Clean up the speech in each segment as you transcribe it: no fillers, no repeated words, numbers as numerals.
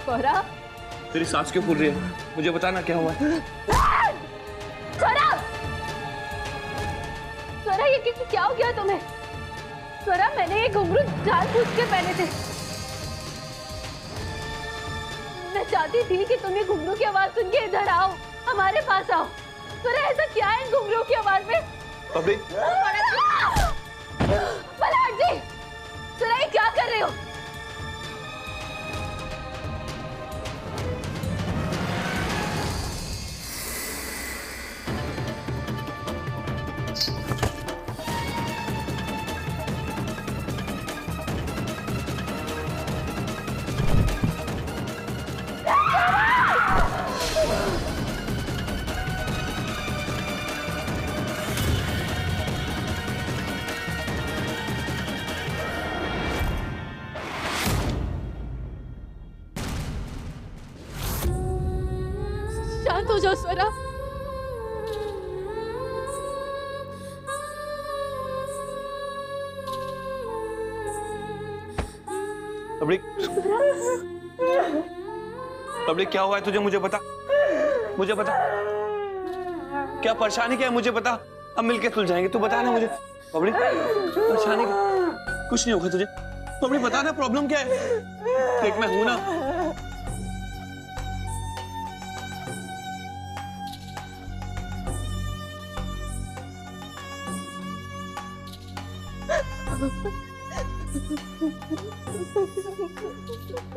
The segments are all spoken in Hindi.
स्वरा, तेरी सांस क्यों फूल रही है? मुझे बताना क्या हुआ है। स्वरा, स्वरा ये क्या हो गया तुम्हें? स्वरा मैंने ये घुंघरू जानबूझ के पहने थे। मैं चाहती थी कि तुम ये घुंघरू की आवाज सुन के इधर आओ, हमारे पास आओ। स्वरा ऐसा क्या है इन घुंघरू की आवाज में? अभी मल्हार जी, स्वरा ये क्या कर रहे हो? शांत हो जाओ स्वरा। अबड़ी क्या हुआ है तुझे? मुझे बता, मुझे बता क्या परेशानी क्या है? मुझे बता, अब मिलके सुलझाएंगे। तू बता ना मुझे। अबड़ी परेशानी कुछ नहीं होगा तुझे। अबड़ी बता ना प्रॉब्लम क्या है? देख मैं हूं ना।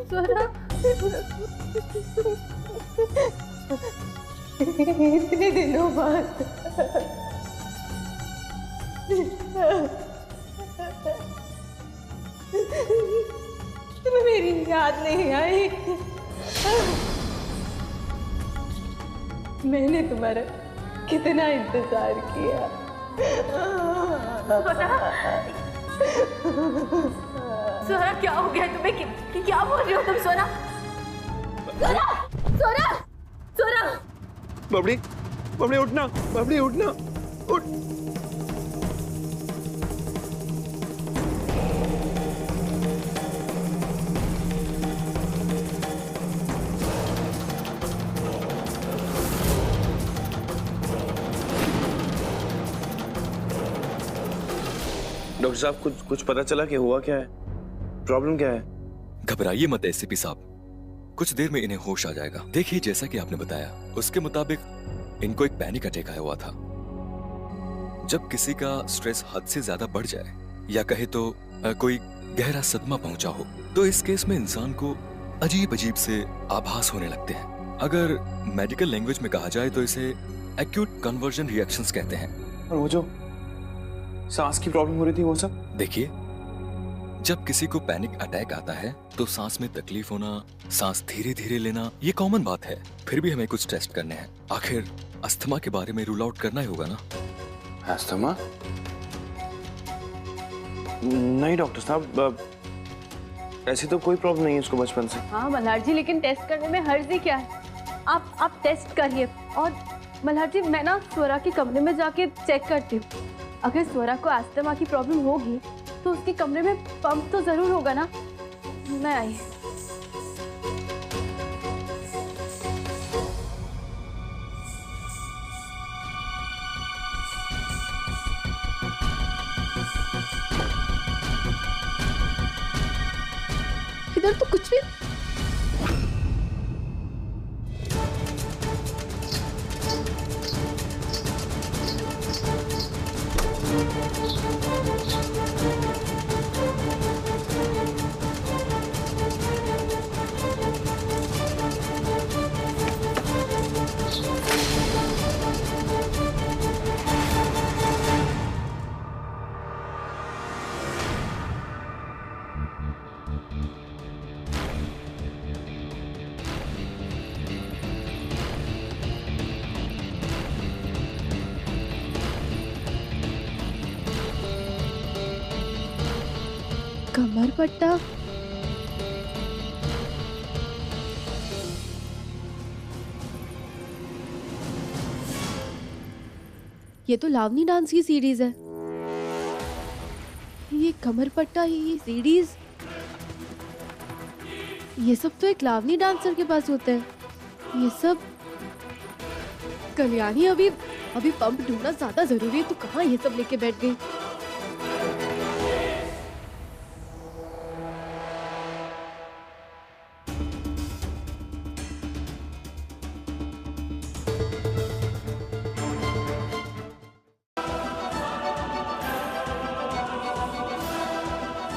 स्वरा, इतने दिनों बाद तुम्हें मेरी याद नहीं आई? मैंने तुम्हारा कितना इंतजार किया। स्वरा क्या हो गया तुम्हें? क्या बोल रही हो तुम स्वरा? स्वरा, स्वरा, स्वरा। बबड़ी, बबड़ी उठना, बबड़ी उठना, उठ। डॉक्टर साहब कुछ पता चला कि हुआ क्या है? प्रॉब्लम क्या है? घबराइए मत एसीपी साहब, कुछ देर में इन्हें होश आ जाएगा। देखिए जैसा कि आपने बताया उसके मुताबिक इनको एक पैनिक अटैक आया हुआ था। जब किसी का स्ट्रेस हद से ज्यादा बढ़ जाए या कहे तो कोई गहरा सदमा पहुंचा हो तो इस केस में इंसान को अजीब अजीब से आभास होने लगते हैं। अगर मेडिकल लैंग्वेज में कहा जाए तो इसे एक्यूट कन्वर्जन रिएक्शंस कहते हैं। और वो जो सांस की प्रॉब्लम हो रही थी वो सब? देखिए जब किसी को पैनिक अटैक आता है तो सांस में तकलीफ होना, सांस धीरे धीरे लेना, ये कॉमन बात है। फिर भी हमें कुछ टेस्ट करने हैं। आखिर अस्थमा के बारे में रूल आउट करना ही होगा ना। अस्थमा? नहीं डॉक्टर साहब, ऐसी तो कोई प्रॉब्लम नहीं है उसको बचपन से। हाँ मल्हार जी, लेकिन टेस्ट करने में हर्ज ही क्या है? आप टेस्ट करिए। और मल्हार जी मैं ना स्वरा के कमरे में जाके चेक करती हूँ। अगर स्वरा को अस्थमा की प्रॉब्लम होगी तो उसके कमरे में पंप तो जरूर होगा ना। मैं आई। इधर तो कुछ भी। कमर पट्टा, ये तो लावनी डांस की सीरीज है। ये कमर पट्टा, ये सीरीज ये सब तो एक लावनी डांसर के पास होता है। ये सब कल्याणी अभी पंप ढूंढना ज्यादा जरूरी है, तो कहाँ ये सब लेके बैठ गई।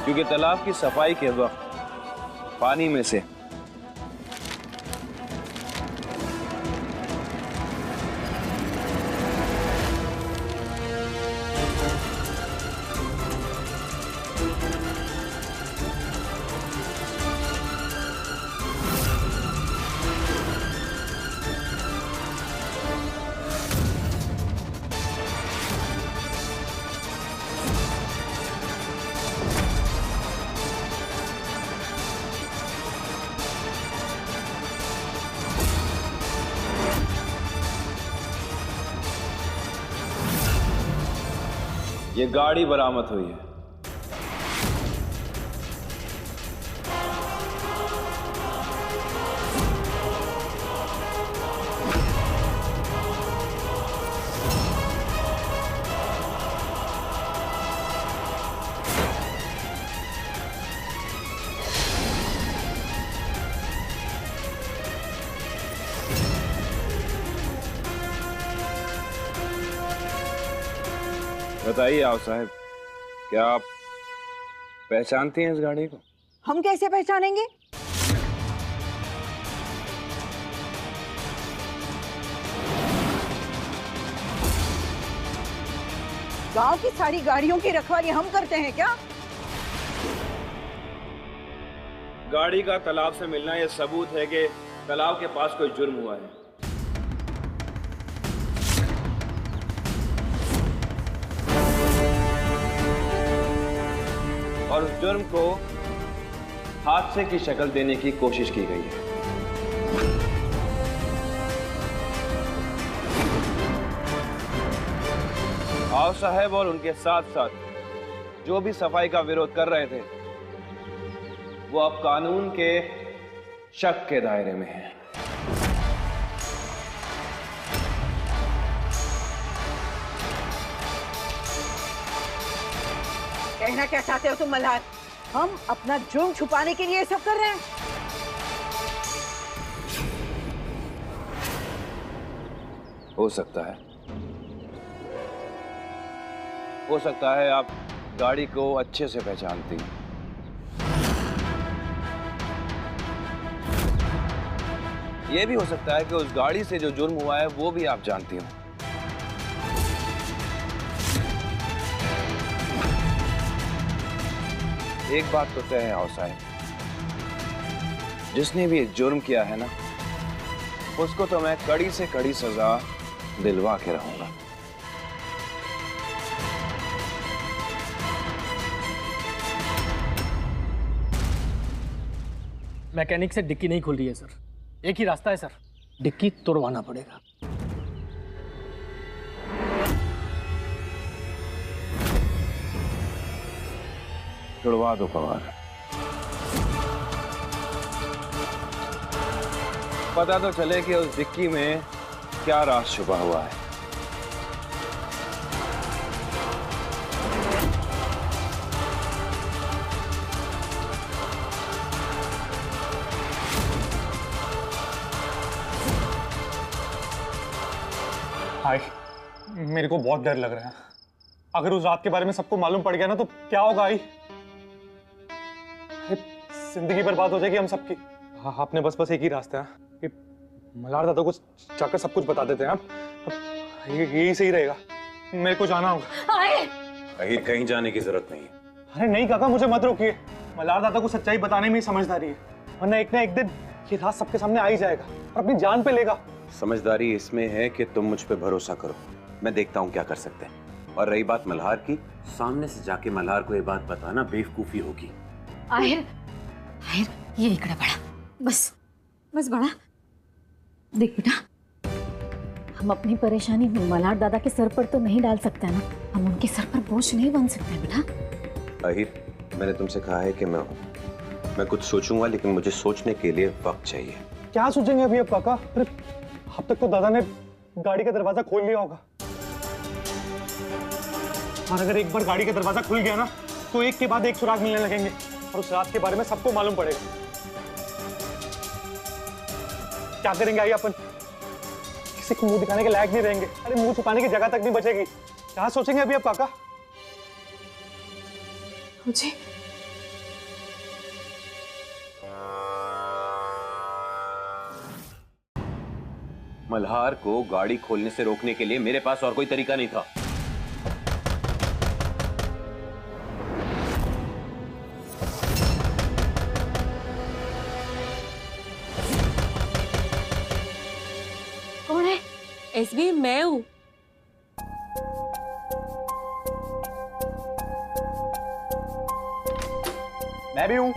क्योंकि तालाब की सफाई के वक्त पानी में से ये गाड़ी बरामद हुई है। बताइए आओ साहब, क्या आप पहचानती हैं इस गाड़ी को? हम कैसे पहचानेंगे? गांव की सारी गाड़ियों की रखवाली हम करते हैं क्या? गाड़ी का तालाब से मिलना यह सबूत है कि तालाब के पास कोई जुर्म हुआ है। और उस जुर्म को हादसे की शक्ल देने की कोशिश की गई है। आओ साहब और उनके साथ साथ जो भी सफाई का विरोध कर रहे थे वो अब कानून के शक के दायरे में है। कहना क्या चाहते हो तुम मल्हार? हम अपना जुर्म छुपाने के लिए ये सब कर रहे हैं? हो सकता है आप गाड़ी को अच्छे से पहचानती हैं। ये भी हो सकता है कि उस गाड़ी से जो जुर्म हुआ है वो भी आप जानती हो। एक बात तो तय है आओ साहब, जिसने भी जुर्म किया है ना, उसको तो मैं कड़ी से कड़ी सजा दिलवा के रहूंगा। मैकेनिक से डिक्की नहीं खुल रही है सर। एक ही रास्ता है सर, डिक्की तोड़वाना पड़ेगा। छुड़वा दो पवार। पता तो चले कि उस डिक्की में क्या राज छुपा हुआ है। हाय, मेरे को बहुत डर लग रहा है। अगर उस रात के बारे में सबको मालूम पड़ गया ना तो क्या होगा आई? जिंदगी बर्बाद हो जाएगी हम सबकी। हाँ, आपने बस एक ही रास्ता है कि मल्हार दादा को जाकर सब कुछ बता देते हैं। आप यही सही रहेगा। मेरे को जाना होगा। अहिर, कहीं जाने की जरूरत नहीं है। अरे नहीं काका, मुझे मत रोकिए। मल्हार दादा को सच्चाई बताने में ही समझदारी है, वरना एक ना एक दिन ये राज सबके सामने आ ही जाएगा और अपनी जान पे लेगा। समझदारी इसमें है कि तुम मुझ पे भरोसा करो, मैं देखता हूँ क्या कर सकते हैं। और रही बात मल्हार की, सामने से जाके मल्हार को ये बात बताना बेवकूफी होगी। आहिर ये इकड़ा बड़ा, बस बड़ा। देख बेटा, हम अपनी परेशानी मल्हार दादा के सर पर तो नहीं डाल सकते ना, हम उनके सर पर बोझ नहीं बन सकते बेटा। आहिर, मैंने तुमसे कहा है कि मैं मैं कुछ सोचूंगा, लेकिन मुझे सोचने के लिए वक्त चाहिए। क्या सोचेंगे अभी अब काका? अरे अब तक तो दादा ने गाड़ी का दरवाजा खोल लिया होगा, और अगर एक बार गाड़ी का दरवाजा खुल गया ना तो एक के बाद एक सुराग मिलने लगेंगे और उस रात के बारे में सबको मालूम पड़ेगा। क्या करेंगे आई अपन? किसी को मुंह दिखाने के लायक नहीं रहेंगे। अरे मुंह छुपाने की जगह तक नहीं बचेगी। क्या सोचेंगे अभी अब काका? मुझे मल्हार को गाड़ी खोलने से रोकने के लिए मेरे पास और कोई तरीका नहीं था। कौन है? एसबी, मैं हूं। मैं भी हूं।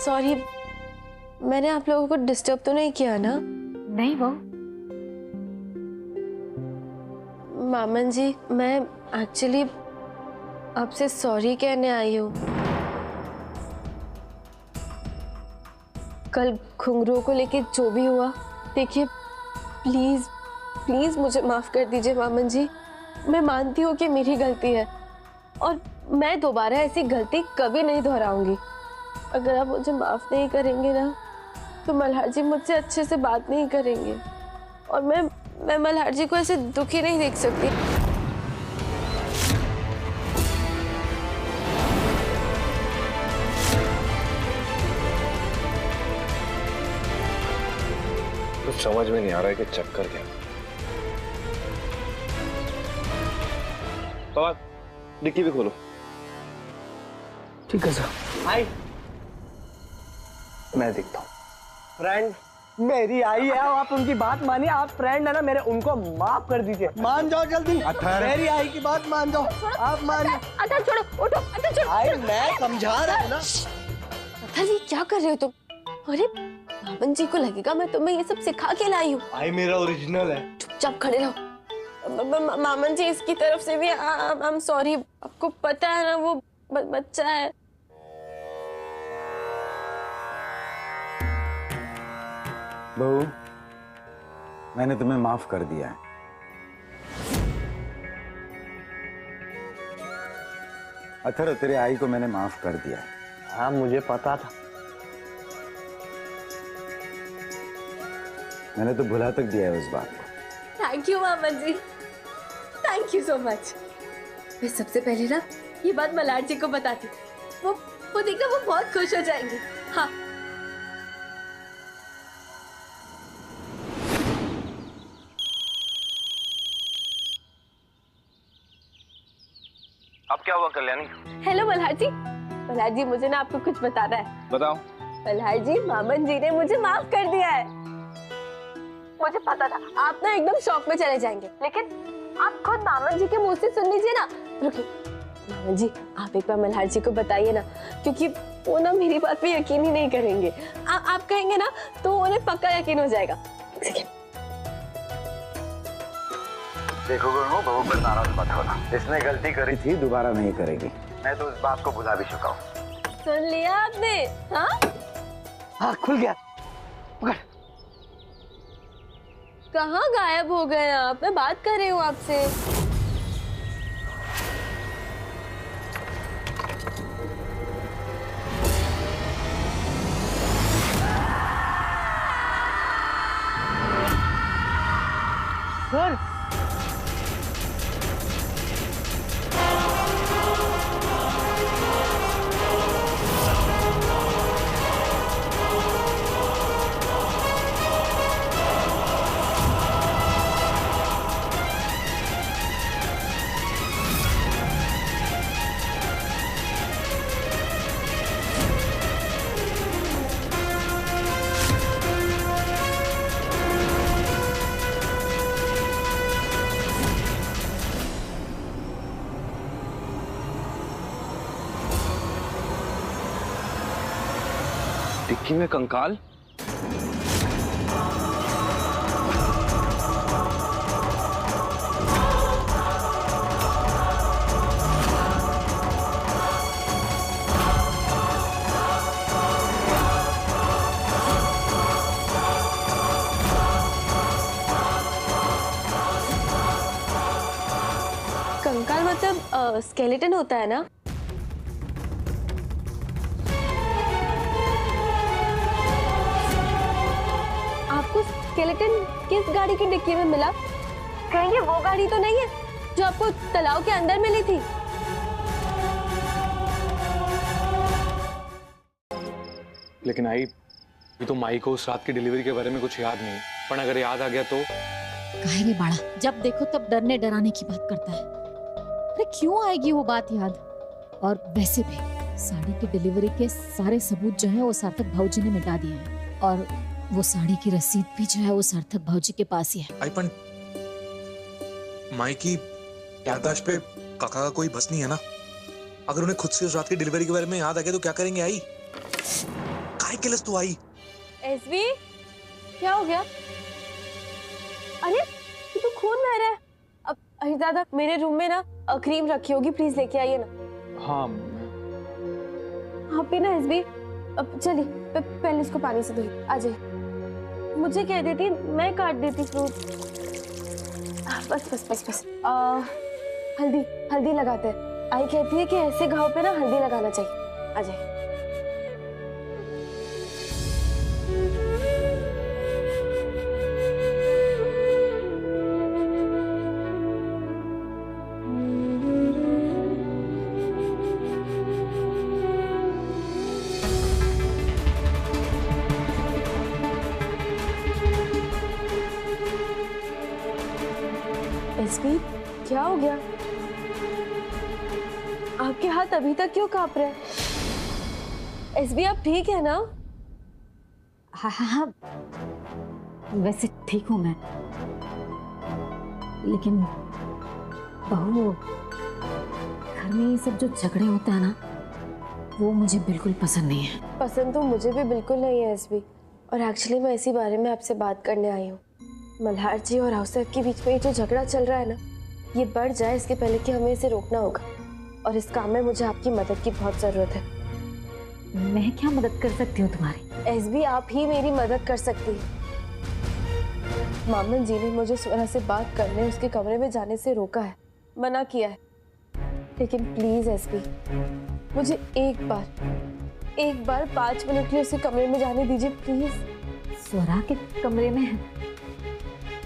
सॉरी, मैंने आप लोगों को डिस्टर्ब तो नहीं किया ना? नहीं वो मामन जी, मैं एक्चुअली आपसे सॉरी कहने आई हूँ। कल घुंघरू को लेके जो भी हुआ, देखिए प्लीज प्लीज मुझे माफ कर दीजिए मामन जी। मैं मानती हूँ कि मेरी गलती है और मैं दोबारा ऐसी गलती कभी नहीं दोहराऊंगी। अगर आप मुझे माफ नहीं करेंगे ना तो मल्हार जी मुझसे अच्छे से बात नहीं करेंगे और मैं मल्हार जी को ऐसे दुखी नहीं देख सकती। कुछ समझ में नहीं आ रहा है कि चक्कर क्या। तो डिक्की भी खोलो। ठीक है सर। हाय, मैं दिखता हूँ। फ्रेंड मेरी आई है और आप उनकी बात मानिए। आप फ्रेंड है ना मेरे, उनको माफ कर दीजिए। मान जाओ जल्दी, मेरी आई की बात मान जाओ। आप मानिए। अच्छा छोड़ो, उठो, अच्छा छोड़ो। आई मैं समझा रहा हूँ ना। अथा जी क्या कर रहे हो तुम? अरे मामन जी को लगेगा मैं तुम्हें ये सब सिखा के लाई हूँ। आई मेरा ओरिजिनल है। चुपचाप खड़े रहो। मामन जी इसकी तरफ से भी आई एम सॉरी। आपको पता है ना वो बच्चा है। बहू, मैंने तुम्हें माफ कर दिया है। अथर्व, तेरे आई को मैंने माफ कर दिया है। हाँ मुझे पता था। मैंने तो भुला तक दिया है उस बात को। Thank you Maman ji, thank you so much. मैं सबसे पहले ना ये बात मल्हार जी को बताती, वो देखना वो बहुत खुश हो जाएंगे। हाँ अब क्या हुआ कल्याणी? हेलो मल्हार जी। मल्हार जी मुझे ना आपको कुछ बताना है। बताओ। मल्हार जी, मामन जी ने मुझे माफ कर दिया है। मुझे पता था आप ना एकदम शॉक में चले जाएंगे, लेकिन आप खुद मामन जी के मुंह से सुन लीजिए ना। रुकिए मामन जी, आप एक बार मल्हार जी को बताइए ना, क्योंकि वो ना मेरी बात पे यकीन ही नहीं करेंगे। आप कहेंगे ना तो उन्हें पक्का यकीन हो जाएगा। देखो बहू पर नाराज मत होना। इसने गलती करी थी, दोबारा नहीं करेगी। मैं तो इस बात को भुला भी चुका हूँ। सुन लिया आपने? हाँ हाँ खुल गया। पकड़। कहाँ गायब हो गए आप? मैं बात कर रही हूँ आपसे। सर डिक्की में कंकाल? स्केलेटन होता है ना? आपको स्केलेटन किस गाड़ी की डिक्की में मिला? कहीं ये वो गाड़ी तो नहीं है जो आपको तालाब के अंदर मिली थी? लेकिन आई, ये तो माई को उस रात की डिलीवरी के बारे में कुछ याद नहीं, पर अगर याद आ गया तो? काहे रे बाड़ा, जब देखो तब डरने डराने की बात करता है। अरे क्यों आएगी वो बात याद? और वैसे भी साड़ी की डिलीवरी के सारे सबूत जो है वो सार्थक भाऊजी ने मिटा दिए हैं, और वो साड़ी की रसीद भी जो है वो सार्थक भाऊजी के पास ही है। आई पण माई की याददाश्त पे काका का कोई बस नहीं है ना। अगर उन्हें खुद से उस रात की डिलीवरी के बारे में याद आ गया तो क्या करेंगे? आई काय के लस तू आई? एसबी, क्या हो गया? अरे ये तो खून बह रहा है। अब अरे दादा, मेरे रूम में ना क्रीम रखी होगी, प्लीज लेके आइए ना। हाँ आप भी ना एसबी, अब चलिए पहले इसको पानी से धोइए। आ जाइए, मुझे कह देती, मैं काट देती फ्रूट। बस बस बस बस। हल्दी हल्दी लगाते हैं। आई कहती है कि ऐसे घाव पे ना हल्दी लगाना चाहिए। आ जाइए। एसबी, क्या हो गया? आपके हाथ अभी तक क्यों कांप रहे हैं? एसबी, आप ठीक है ना? हाँ हाँ हाँ, वैसे ठीक हूँ मैं, लेकिन बहू, घर में ये सब जो झगड़े होते हैं ना, वो मुझे बिल्कुल पसंद नहीं है। पसंद तो मुझे भी बिल्कुल नहीं है एसबी, और एक्चुअली मैं इसी बारे में आपसे बात करने आई हूँ। मल्हार जी और औसफ के बीच में जो झगड़ा चल रहा है ना, ये बढ़ जाए इसके पहले कि हमें इसे रोकना होगा, और इस काम में मुझे आपकी मदद की बहुत जरूरत है। मैं क्या मदद कर सकती हूँ तुम्हारी? एसबी, आप ही मेरी मदद कर सकती हैं। मामन जी ने मुझे स्वरा से बात करने, उसके कमरे में जाने से रोका है, मना किया है। लेकिन प्लीज एसबी, मुझे एक बार 5 मिनट के लिए उसके कमरे में जाने दीजिए प्लीज। स्वरा के कमरे में?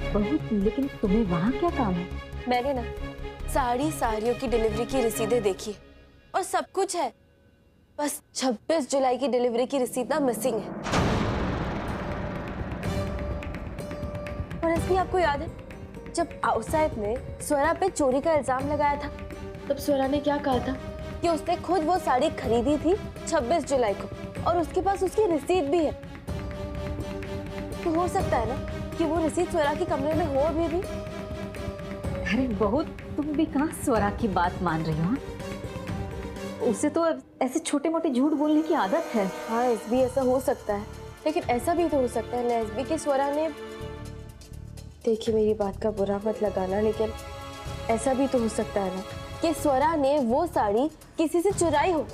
बहुत, लेकिन तुम्हें वहाँ क्या काम है? मैंने ना साड़ियों की डिलीवरी की रसीदें देखी और सब कुछ है, बस 26 जुलाई की डिलीवरी की रसीद ना मिसिंग है। और इसलिए आपको याद है जब आउसाइब ने स्वरा पे चोरी का इल्जाम लगाया था, तब स्वरा ने क्या कहा था कि उसने खुद वो साड़ी खरीदी थी 26 जुलाई को, और उसके पास उसकी रसीद भी है। तो हो सकता है ना कि वो रसीद स्वरा के कमरे में हो अभी भी। अरे बहुत, तुम भी कहाँ स्वरा की बात मान रही हो? उसे तो ऐसे छोटे मोटे झूठ बोलने की आदत है। हाँ एसबी, ऐसा हो सकता है, लेकिन ऐसा भी तो हो सकता है ना एसबी कि स्वरा ने, देखिए मेरी बात का बुरा मत लगाना, लेकिन ऐसा भी तो हो सकता है ना कि स्वरा ने वो साड़ी किसी से चुराई हो,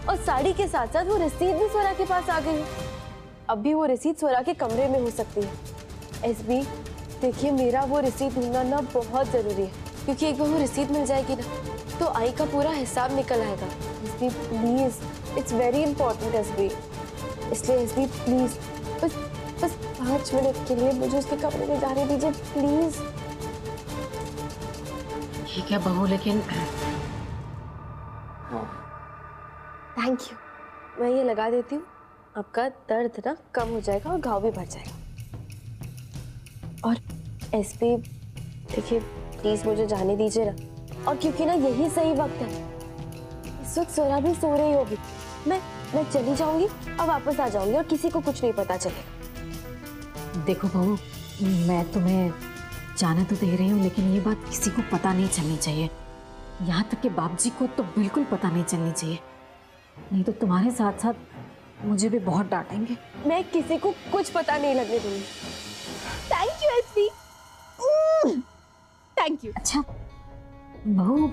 और साड़ी के साथ साथ वो रसीद भी स्वरा के पास आ गई हो। अब भी वो रसीद स्वरा के कमरे में हो सकती है। एसबी, देखिए मेरा वो रसीद ढूंढना ना बहुत जरूरी है, क्योंकि एक बार वो रसीद मिल जाएगी ना तो आई का पूरा हिसाब निकल आएगा। SB please, it's very important SB, इसलिए एसबी प्लीज बस 5 मिनट के लिए मुझे उसके कमरे में जाने दीजिए प्लीज। ठीक है बहू, लेकिन थैंक यू, मैं ये लगा देती हूँ, आपका दर्द ना कम हो जाएगा और घाव भी भर जाएगा। और एसपी देखिए प्लीज मुझे जाने दीजिए ना, और क्योंकि ना यही सही वक्त है, इस वक्त स्वरा भी सो रही होगी, मैं चली जाऊंगी और वापस आ जाऊंगी और किसी को कुछ नहीं पता चलेगा। देखो बहू, मैं तुम्हें जाने तो दे रही हूँ, लेकिन ये बात किसी को पता नहीं चलनी चाहिए, यहाँ तक कि बाप जी को तो बिल्कुल पता नहीं चलनी चाहिए, नहीं तो तुम्हारे साथ साथ मुझे भी बहुत डांटेंगे। मैं किसी को कुछ पता नहीं लगने दूंगी। Thank you SP, thank you. अच्छा बहू,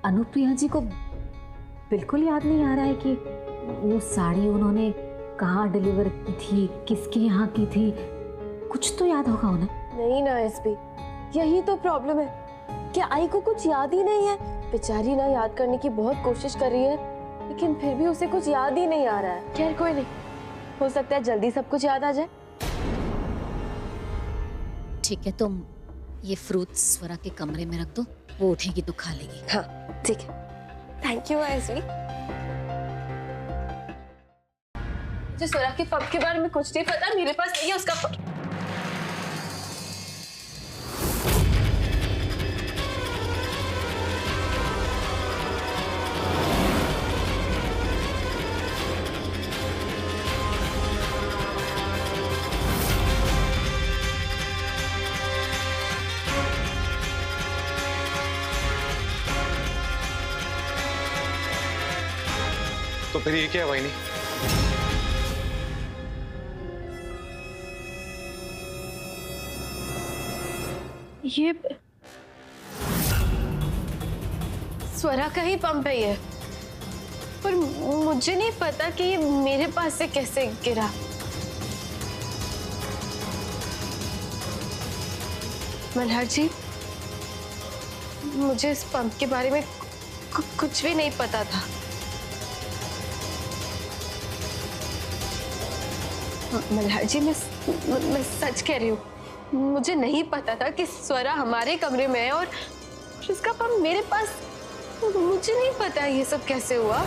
अनुप्रिया जी को बिल्कुल याद नहीं आ रहा है कि वो साड़ी उन्होंने कहाँ डिलीवर की थी, किसके यहाँ की थी? कुछ तो याद होगा उन्हें। नहीं ना एसपी, यही तो प्रॉब्लम है, क्या आई को कुछ याद ही नहीं है? बेचारी ना याद करने की बहुत कोशिश कर रही है, लेकिन फिर भी उसे कुछ याद ही नहीं आ रहा है। खैर कोई नहीं, हो सकता है जल्दी सब कुछ याद आ जाए। ठीक है, तुम ये फ्रूट्स स्वरा के कमरे में रख दो, वो उठेगी तो खा लेगी। हाँ ठीक है, थैंक यू आयशवी। मुझे स्वरा के पब के बारे में कुछ नहीं पता, मेरे पास नहीं है उसका पब। तो फिर ये क्या है वाहिनी? ये स्वरा का ही पंप है ये, पर मुझे नहीं पता कि ये मेरे पास से कैसे गिरा। मल्हार जी, मुझे इस पंप के बारे में कुछ भी नहीं पता था। मल्हार जी, मैं सच कह रही हूँ, मुझे नहीं पता था कि स्वरा हमारे कमरे में है और इसका पंप मेरे पास। मुझे नहीं पता ये सब कैसे हुआ।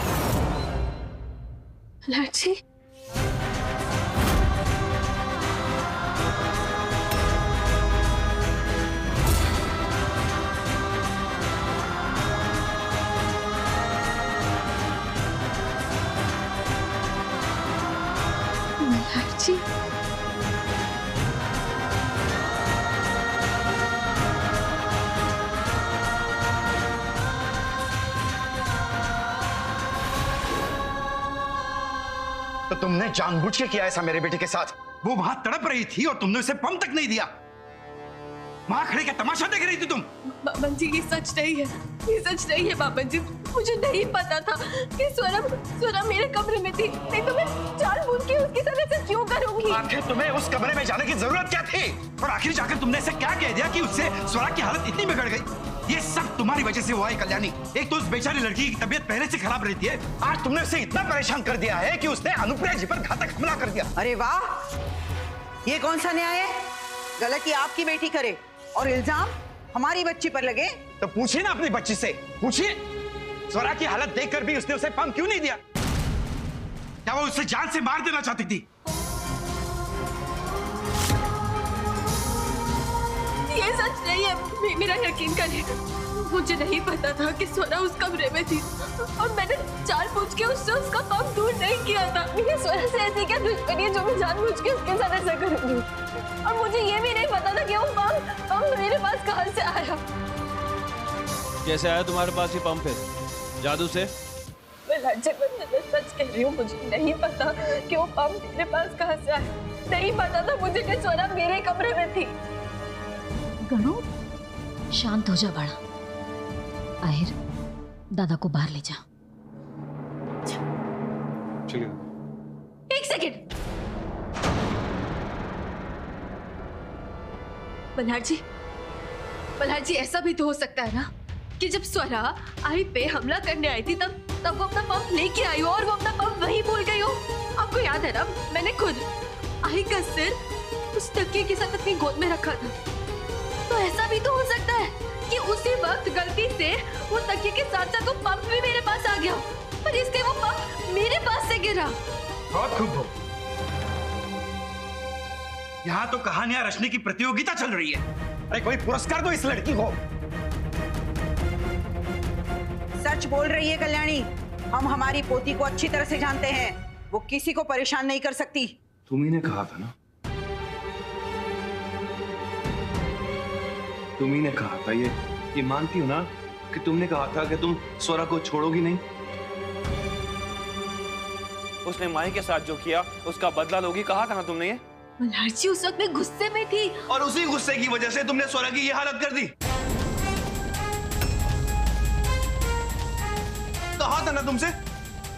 मल्हार जी, मल्हार जी, तो तुमने जानबूझ के किया ऐसा मेरे बेटे के साथ? वो वहां तड़प रही थी और तुमने उसे पंप तक नहीं दिया। वहां खड़े क्या तमाशा देख रही थी तुम? बाबन जी, ये सच नहीं है, ये सच नहीं है बाबन जी। मुझे नहीं पता था कि स्वरा मेरे कमरे में थी, नहीं तो मैं जानबूझ के उसके साथ ऐसा क्यों करूंगी? आखिर तुम्हें उस कमरे में जाने की जरूरत क्या थी? और आखिर जाकर तुमने ऐसे क्या कह दिया कि उससे स्वरा की हालत इतनी बिगड़ गई? ये सब तुम्हारी वजह से हुआ है कल्याणी। एक तो उस बेचारी लड़की की तबीयत पहले से खराब रहती है, आज तुमने उसे इतना परेशान कर दिया है कि उसने अनुप्रिया जी पर घातक हमला कर दिया। अरे वाह, ये कौन सा न्याय है? गलती आपकी बेटी करे और इल्जाम हमारी बच्ची पर लगे। तो पूछिए ना अपनी बच्ची से, पूछिए स्वरा की हालत देखकर भी उसने उसे पंप क्यों नहीं दिया? क्या वो उसे जान से मार देना चाहती थी? ये सच नहीं है, मेरा यकीन करिए। मुझे नहीं पता था कि स्वरा उस कमरे में थी और मैंने जानबूझ के उससे उसका पंप दूर नहीं किया था। मेरी स्वरा से ऐसी क्या दुश्मनी है जो मैं जानबूझ के उसके साथ ऐसा करूंगी? और मुझे ये भी नहीं पता था कि वो पंप मेरे पास कहां से आया। कैसे आया तुम्हारे पास ये पंप? है जादू से? मैं सच कह रही हूँ, मुझे नहीं पता कि वो पंप मेरे पास कहां से आया। नहीं पता था मुझे कि स्वरा मेरे कमरे में थी। गणु, शांत हो जा बड़ा। आहिर, दादा को बाहर ले जा। चलिए। एक सेकंड। मल्हार जी, ऐसा भी तो हो सकता है ना कि जब स्वरा आई पे हमला करने आई थी तब वो अपना पंप लेके आई हो और वो अपना पंप वहीं भूल गई हो। आपको याद है ना, मैंने खुद आई का सिर उस तकिए के साथ अपनी गोद में रखा था। तो ऐसा भी तो हो सकता है कि उसी वक्त गलती से वो तकिए के साथ साथ वो पंप भी मेरे पास आ गया, पर इसके वो पंप मेरे पास से गिरा। बहुत खूब हो। यहाँ तो कहानियां रचने की प्रतियोगिता चल रही है। अरे कोई पुरस्कार दो इस लड़की को। सच बोल रही है कल्याणी, हम हमारी पोती को अच्छी तरह से जानते हैं, वो किसी को परेशान नहीं कर सकती। तुम्ही ने कहा था ना, तुम्ही ने कहा था, ये मानती हो ना कि तुमने कहा था कि तुम स्वरा को छोड़ोगी नहीं? उसने माही के साथ जो किया उसका बदला लोगी, कहा था ना तुमने ये? मल्हार जी, उस वक्त मैं गुस्से में थी और उसी गुस्से की वजह से तुमने स्वरा की ये हालत कर दी। कहा था ना तुमसे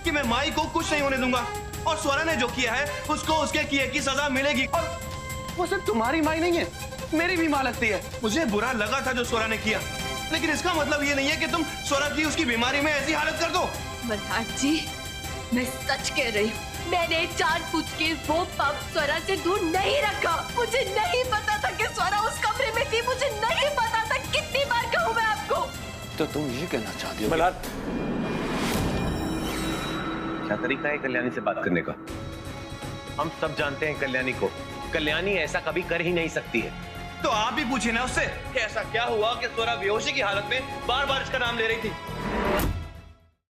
कि मैं माही को कुछ नहीं होने दूंगा और स्वरा ने जो किया है उसको उसके किए की सजा मिलेगी। और वो सिर्फ तुम्हारी माही नहीं है, मेरी भी माँ लगती है। मुझे बुरा लगा था जो स्वरा ने किया, लेकिन इसका मतलब ये नहीं है कि तुम स्वरा की उसकी बीमारी में ऐसी हालत कर दो। मल्हार जी, मैं सच कह रही हूँ। मैंने जानबूझ के वो पंप स्वरा से दूर नहीं रखा। मुझे नहीं पता था कि स्वरा उस कमरे में थी। मुझे नहीं पता था। कितनी बार कहूँ मैं आपको। तो तुम ये कहना चाहती हो? मल्हार, क्या तरीका है कल्याणी से बात करने का? हम सब जानते हैं कल्याणी को। कल्याणी ऐसा कभी कर ही नहीं सकती है। तो आप भी पूछे ना उससे कि ऐसा क्या हुआ कि स्वरा बेहोशी की हालत में बार बार इसका नाम ले रही थी।